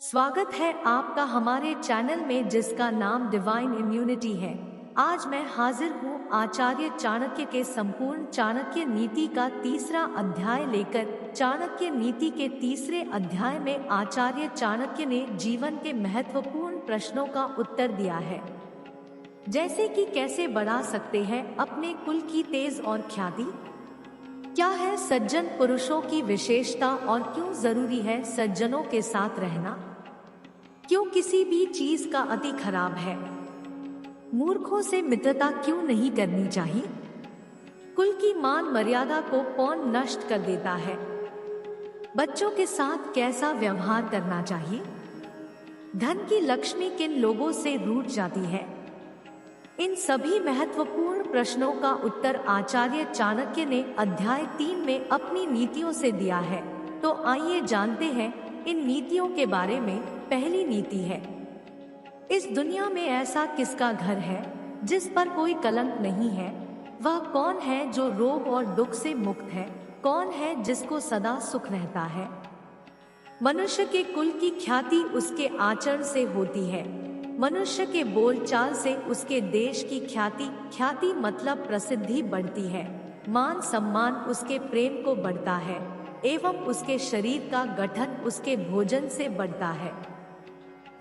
स्वागत है आपका हमारे चैनल में जिसका नाम डिवाइन इम्यूनिटी है। आज मैं हाजिर हूँ आचार्य चाणक्य के संपूर्ण चाणक्य नीति का तीसरा अध्याय लेकर। चाणक्य नीति के तीसरे अध्याय में आचार्य चाणक्य ने जीवन के महत्वपूर्ण प्रश्नों का उत्तर दिया है, जैसे कि कैसे बढ़ा सकते हैं अपने कुल की तेज और ख्याति, क्या है सज्जन पुरुषों की विशेषता और क्यों जरूरी है सज्जनों के साथ रहना, क्यों किसी भी चीज का अति खराब है, मूर्खों से मित्रता क्यों नहीं करनी चाहिए, कुल की मान मर्यादा को कौन नष्ट कर देता है, बच्चों के साथ कैसा व्यवहार करना चाहिए, धन की लक्ष्मी किन लोगों से रूठ जाती है। इन सभी महत्वपूर्ण प्रश्नों का उत्तर आचार्य चाणक्य ने अध्याय 3 में अपनी नीतियों से दिया है। तो आइए जानते हैं इन नीतियों के बारे में। पहली नीति है, इस दुनिया में ऐसा किसका घर है जिस पर कोई कलंक नहीं है, वह कौन है जो रोग और दुख से मुक्त है, कौन है जिसको सदा सुख रहता है। मनुष्य के कुल की ख्याति उसके आचरण से होती है, मनुष्य के बोलचाल से उसके देश की ख्याति मतलब प्रसिद्धि बढ़ती है, मान सम्मान उसके प्रेम को बढ़ता है एवं उसके शरीर का गठन उसके भोजन से बढ़ता है।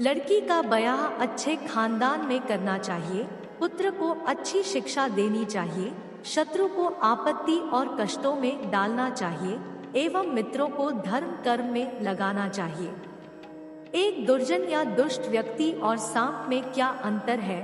लड़की का ब्याह अच्छे खानदान में करना चाहिए, पुत्र को अच्छी शिक्षा देनी चाहिए, शत्रु को आपत्ति और कष्टों में डालना चाहिए एवं मित्रों को धर्म कर्म में लगाना चाहिए। एक दुर्जन या दुष्ट व्यक्ति और सांप में क्या अंतर है?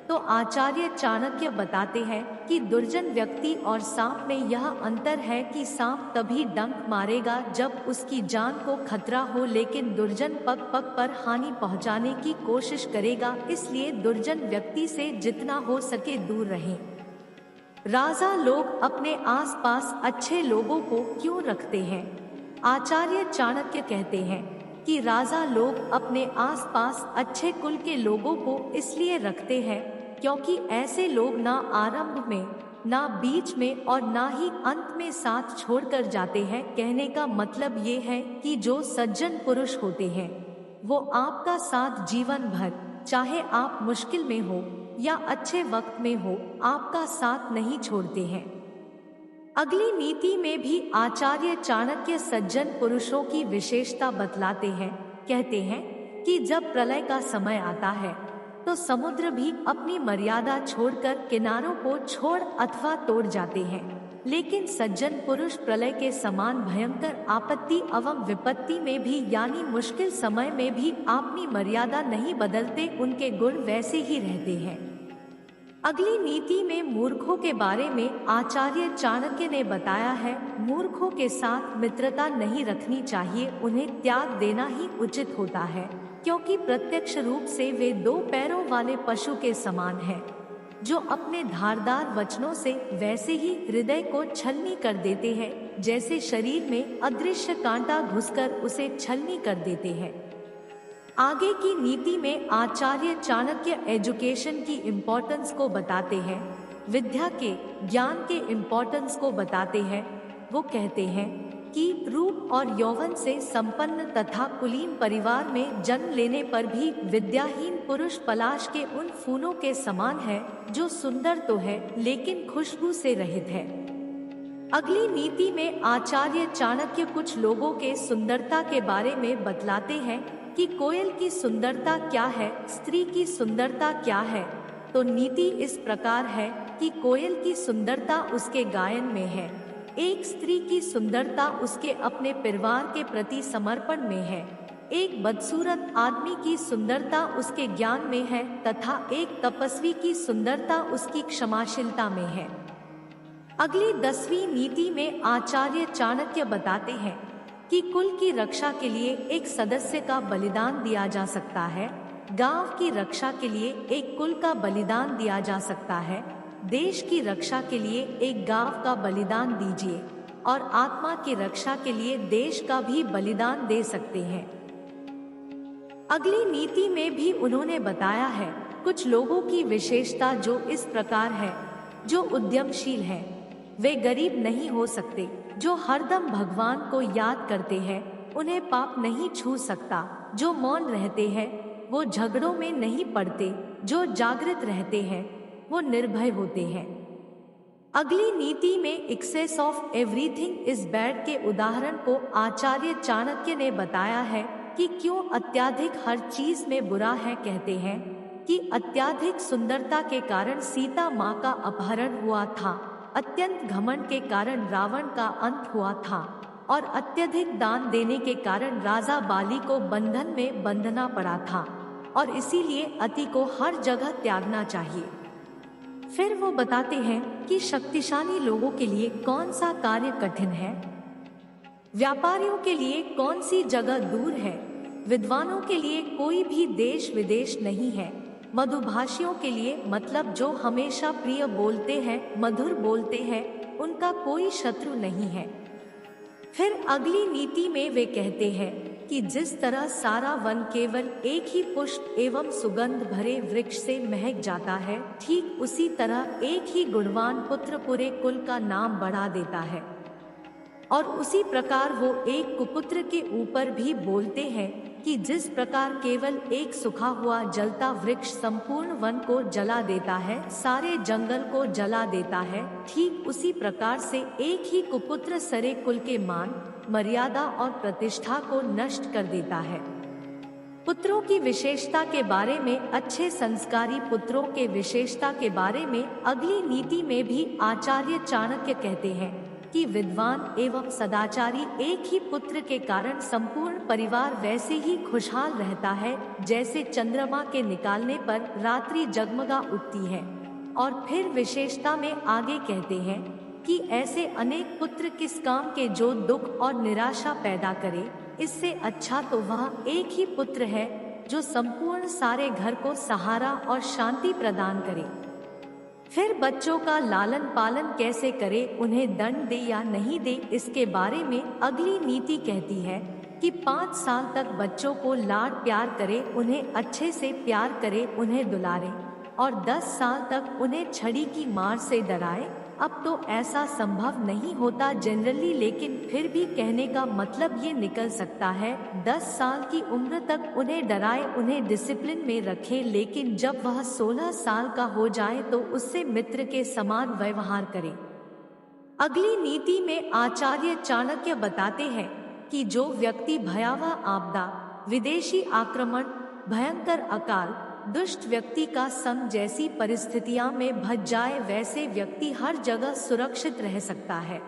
तो आचार्य चाणक्य बताते हैं कि दुर्जन व्यक्ति और सांप में यह अंतर है कि सांप तभी डंक मारेगा जब उसकी जान को खतरा हो, लेकिन दुर्जन पग पग पर हानि पहुंचाने की कोशिश करेगा। इसलिए दुर्जन व्यक्ति से जितना हो सके दूर रहें। राजा लोग अपने आसपास अच्छे लोगों को क्यों रखते हैं? आचार्य चाणक्य कहते हैं कि राजा लोग अपने आसपास अच्छे कुल के लोगों को इसलिए रखते हैं क्योंकि ऐसे लोग ना आरंभ में, ना बीच में और ना ही अंत में साथ छोड़कर जाते हैं। कहने का मतलब ये है कि जो सज्जन पुरुष होते हैं वो आपका साथ जीवन भर, चाहे आप मुश्किल में हो या अच्छे वक्त में हो, आपका साथ नहीं छोड़ते हैं। अगली नीति में भी आचार्य चाणक्य सज्जन पुरुषों की विशेषता बतलाते हैं। कहते हैं कि जब प्रलय का समय आता है तो समुद्र भी अपनी मर्यादा छोड़कर किनारों को छोड़ अथवा तोड़ जाते हैं, लेकिन सज्जन पुरुष प्रलय के समान भयंकर आपत्ति एवं विपत्ति में भी, यानी मुश्किल समय में भी अपनी मर्यादा नहीं बदलते, उनके गुण वैसे ही रहते हैं। अगली नीति में मूर्खों के बारे में आचार्य चाणक्य ने बताया है, मूर्खों के साथ मित्रता नहीं रखनी चाहिए, उन्हें त्याग देना ही उचित होता है, क्योंकि प्रत्यक्ष रूप से वे दो पैरों वाले पशु के समान हैं, जो अपने धारदार वचनों से वैसे ही हृदय को छलनी कर देते हैं जैसे शरीर में अदृश्य कांटा घुसकर उसे छलनी कर देते हैं। आगे की नीति में आचार्य चाणक्य एजुकेशन की इम्पोर्टेंस को बताते हैं, विद्या के, ज्ञान के इम्पोर्टेंस को बताते हैं। वो कहते हैं कि रूप और यौवन से संपन्न तथा कुलीन परिवार में जन्म लेने पर भी विद्याहीन पुरुष पलाश के उन फूलों के समान है जो सुंदर तो है लेकिन खुशबू से रहित है। अगली नीति में आचार्य चाणक्य कुछ लोगों के सुंदरता के बारे में बतलाते हैं कि कोयल की सुंदरता क्या है, स्त्री की सुंदरता क्या है। तो नीति इस प्रकार है कि कोयल की सुंदरता उसके गायन में है, एक स्त्री की सुंदरता उसके अपने परिवार के प्रति समर्पण में है, एक बदसूरत आदमी की सुंदरता उसके ज्ञान में है तथा एक तपस्वी की सुंदरता उसकी क्षमाशीलता में है। अगली 10वीं नीति में आचार्य चाणक्य बताते हैं कि कुल की रक्षा के लिए एक सदस्य का बलिदान दिया जा सकता है, गांव की रक्षा के लिए एक कुल का बलिदान दिया जा सकता है, देश की रक्षा के लिए एक गांव का बलिदान दीजिए और आत्मा की रक्षा के लिए देश का भी बलिदान दे सकते हैं। अगली नीति में भी उन्होंने बताया है कुछ लोगों की विशेषता जो इस प्रकार है, जो उद्यमशील है, वे गरीब नहीं हो सकते, जो हरदम भगवान को याद करते हैं, उन्हें पाप नहीं छू सकता, जो मौन रहते हैं वो झगड़ों में नहीं पड़ते, जो जागृत रहते हैं वो निर्भय होते हैं। अगली नीति में excess of everything is bad के उदाहरण को आचार्य चाणक्य ने बताया है कि क्यों अत्याधिक हर चीज में बुरा है। कहते हैं कि अत्याधिक सुंदरता के कारण सीता माँ का अपहरण हुआ था, अत्यंत घमंड के कारण रावण का अंत हुआ था और अत्यधिक दान देने के कारण राजा बाली को बंधन में बंधना पड़ा था और इसीलिए अति को हर जगह त्यागना चाहिए। फिर वो बताते हैं कि शक्तिशाली लोगों के लिए कौन सा कार्य कठिन है, व्यापारियों के लिए कौन सी जगह दूर है, विद्वानों के लिए कोई भी देश विदेश नहीं है, मधुभाषियों के लिए मतलब जो हमेशा प्रिय बोलते हैं, मधुर बोलते हैं, उनका कोई शत्रु नहीं है। फिर अगली नीति में वे कहते हैं कि जिस तरह सारा वन केवल एक ही पुष्प एवं सुगंध भरे वृक्ष से महक जाता है, ठीक उसी तरह एक ही गुणवान पुत्र पूरे कुल का नाम बढ़ा देता है और उसी प्रकार वो एक कुपुत्र के ऊपर भी बोलते हैं कि जिस प्रकार केवल एक सूखा हुआ जलता वृक्ष संपूर्ण वन को जला देता है, सारे जंगल को जला देता है, ठीक उसी प्रकार से एक ही कुपुत्र सारे कुल के मान, मर्यादा और प्रतिष्ठा को नष्ट कर देता है। पुत्रों की विशेषता के बारे में, अच्छे संस्कारी पुत्रों के विशेषता के बारे में अगली नीति में भी आचार्य चाणक्य कहते हैं कि विद्वान एवं सदाचारी एक ही पुत्र के कारण संपूर्ण परिवार वैसे ही खुशहाल रहता है जैसे चंद्रमा के निकालने पर रात्रि जगमगा उठती है। और फिर विशेषता में आगे कहते हैं कि ऐसे अनेक पुत्र किस काम के जो दुख और निराशा पैदा करे, इससे अच्छा तो वह एक ही पुत्र है जो संपूर्ण सारे घर को सहारा और शांति प्रदान करे। फिर बच्चों का लालन पालन कैसे करे, उन्हें दंड दे या नहीं दे, इसके बारे में अगली नीति कहती है कि 5 साल तक बच्चों को लाड प्यार करे, उन्हें अच्छे से प्यार करे, उन्हें दुलारे और 10 साल तक उन्हें छड़ी की मार से डराए। अब तो ऐसा संभव नहीं होता जनरली, लेकिन फिर भी कहने का मतलब ये निकल सकता है 10 साल की उम्र तक उन्हें डराए, उन्हें डिसिप्लिन में रखे, लेकिन जब वह 16 साल का हो जाए तो उससे मित्र के समान व्यवहार करे। अगली नीति में आचार्य चाणक्य बताते हैं कि जो व्यक्ति भयावह आपदा, विदेशी आक्रमण, भयंकर अकाल, दुष्ट व्यक्ति का संग जैसी परिस्थितियां में भज जाए, वैसे व्यक्ति हर जगह सुरक्षित रह सकता है।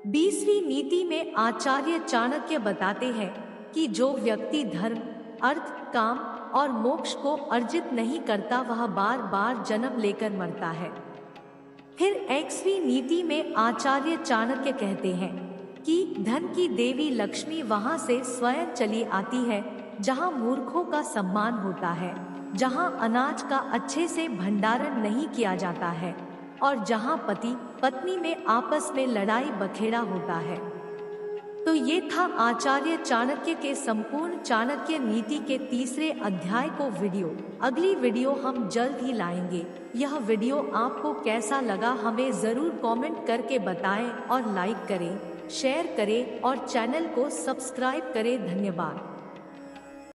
20वीं नीति में आचार्य चाणक्य बताते हैं कि जो व्यक्ति धर्म, अर्थ, काम और मोक्ष को अर्जित नहीं करता वह बार बार जन्म लेकर मरता है। फिर 21वीं नीति में आचार्य चाणक्य कहते हैं कि धन की देवी लक्ष्मी वहां से स्वयं चली आती है जहां मूर्खों का सम्मान होता है, जहां अनाज का अच्छे से भंडारण नहीं किया जाता है और जहां पति पत्नी में आपस में लड़ाई बखेड़ा होता है। तो ये था आचार्य चाणक्य के संपूर्ण चाणक्य नीति के 3रे अध्याय को वीडियो। अगली वीडियो हम जल्द ही लाएंगे। यह वीडियो आपको कैसा लगा हमें जरूर कमेंट करके बताएं और लाइक करें, शेयर करें और चैनल को सब्सक्राइब करें। धन्यवाद।